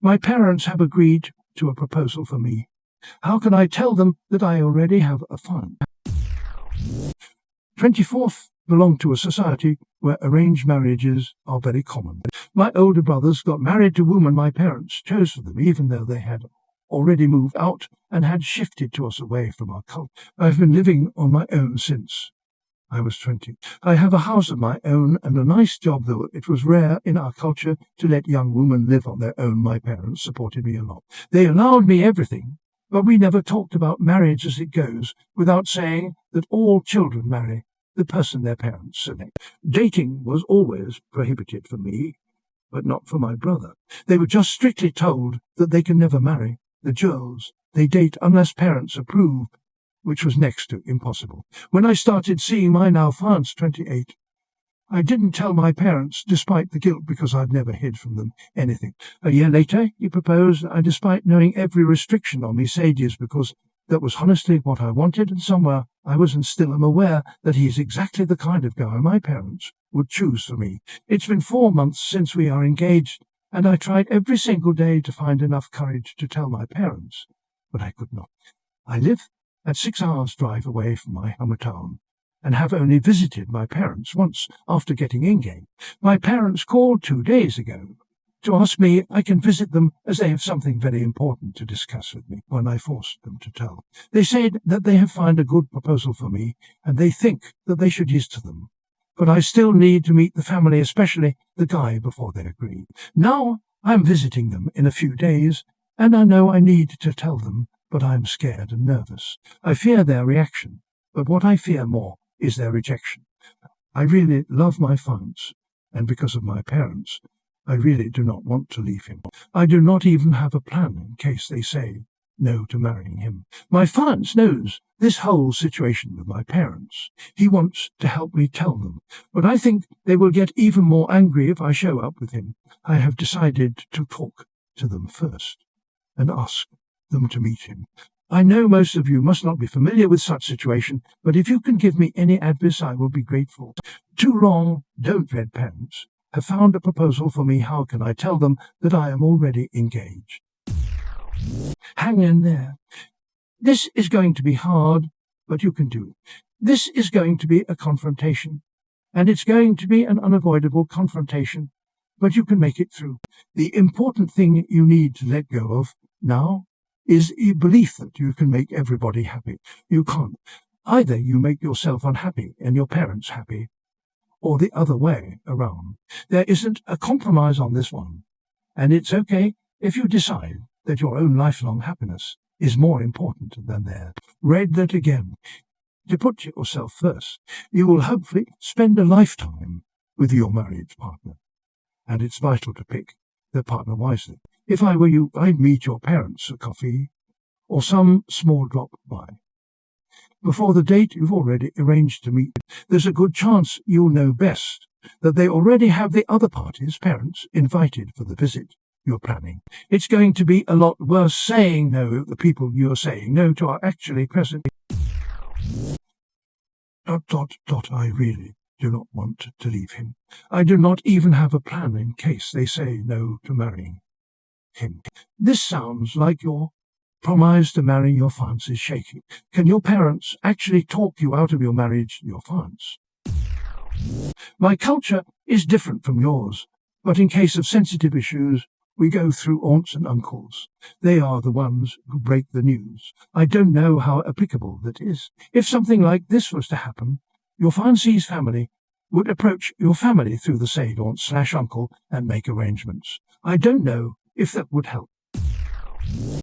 My parents have agreed to a proposal for me. How can I tell them that I already have a fiance? 24th, belong to a society where arranged marriages are very common. My older brothers got married to a woman my parents chose for them, even though they had already moved out and had shifted to us away from our culture. I've been living on my own since I was 20. I have a house of my own and a nice job, though it was rare in our culture to let young women live on their own. My parents supported me a lot. They allowed me everything, but we never talked about marriage as it goes, without saying that all children marry the person their parents select. Dating was always prohibited for me, but not for my brother. They were just strictly told that they can never marry the girls they date unless parents approve, which was next to impossible. When I started seeing my now fiancé, 28, I didn't tell my parents, despite the guilt, because I'd never hid from them anything. A year later, he proposed, and despite knowing every restriction on me, said yes, because that was honestly what I wanted, and somewhere I was and still am aware that he's exactly the kind of guy my parents would choose for me. It's been 4 months since we are engaged, and I tried every single day to find enough courage to tell my parents, but I could not. I live at 6 hours' drive away from my hometown, and have only visited my parents once after getting engaged. My parents called 2 days ago to ask me I can visit them as they have something very important to discuss with me. When I forced them to tell, they said that they have found a good proposal for me, and they think that they should yield to them. But I still need to meet the family, especially the guy, before they agree. Now I'm visiting them in a few days, and I know I need to tell them, but I'm scared and nervous. I fear their reaction, but what I fear more is their rejection. I really love my fiancé, and because of my parents, I really do not want to leave him. I do not even have a plan in case they say no to marrying him. My fiancé knows this whole situation with my parents. He wants to help me tell them, but I think they will get even more angry if I show up with him. I have decided to talk to them first and ask them to meet him. I know most of you must not be familiar with such situation, but if you can give me any advice, I will be grateful. Too long, don't dread parents. Have found a proposal for me. How can I tell them that I am already engaged? Hang in there. This is going to be hard, but you can do it. This is going to be a confrontation, and it's going to be an unavoidable confrontation, but you can make it through. The important thing you need to let go of now is a belief that you can make everybody happy. You can't. Either you make yourself unhappy and your parents happy, or the other way around. There isn't a compromise on this one, and it's okay if you decide that your own lifelong happiness is more important than theirs. Read that again. To put yourself first, you will hopefully spend a lifetime with your marriage partner, and it's vital to pick the partner wisely. If I were you, I'd meet your parents for coffee or some small drop-by. Before the date you've already arranged to meet, there's a good chance you'll know best that they already have the other party's parents invited for the visit you're planning. It's going to be a lot worse saying no. The people you're saying no to are actually present. ... I really do not want to leave him. I do not even have a plan in case they say no to marrying him. This sounds like your promise to marry your fiancé is shaky. Can your parents actually talk you out of your marriage to your fiancé? My culture is different from yours, but in case of sensitive issues, we go through aunts and uncles. They are the ones who break the news. I don't know how applicable that is. If something like this was to happen, your fiancé's family would approach your family through the said aunt/uncle and make arrangements. I don't know if that would help.